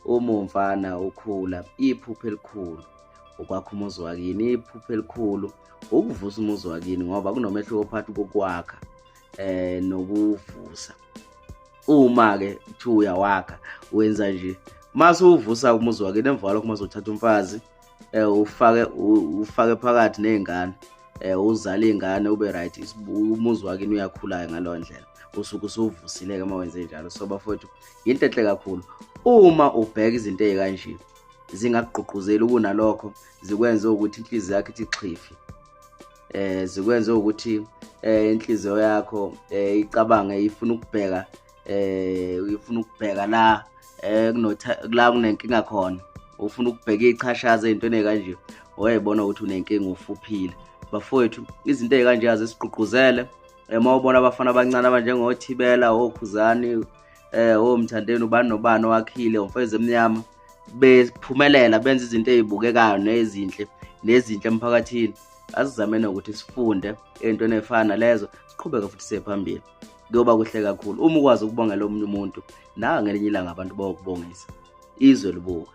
uma umfana ukhula, iphupho elikhulu ukwakha umuzi wakini, iphupho elikhulu ukuvusa umuzi wakini, ngoba kunomehluko phakathi kokwakha nokuvusa. Uma-ke kuthiwa uyawakha, wenza nje mase uvusa umuzi wakini, emva kwalokho mase uthatha umfazi ufake phakathi ney'ngane, uzale iy'ngane, ube right, umuzi wakini uyakhula-ke ngaleyo ndlela, usuke usuvusile-ke uma wenze njalo. So bafowethu, into enhle kakhulu uma ubheka izinto ey'kanje, zingakugqugquzeli kunalokho, zikwenze ukuthi inhliziyo yakho ithi xhifi, zikwenze ukuthi inhliziyo yakho icabange ifuna ukubheka la la kunenkinga khona, ufuna ukubheka iy'chashaza ey'ntweni ey'kanje, wayibona ukuthi unenkinga, ufuphile. Bafowethu, izinto ey'kanje azisigqugquzele. Uma ubona abafana abancane abanjengoThibela, oKhuzani, oMthandeni, ubani nobani owakhile, umfezi emnyama, bephumelela benza izinto ey'bukekayo nezinhle emphakathini, asizameni ukuthi sifunde ey'ntweni ey'fana nalezo, siqhubeke futhi siye phambili. Kuyoba kuhle kakhulu uma ukwazi ukubongela omunye umuntu, nawe ngelinye ilanga abantu bayokubongisa, izwe libuka.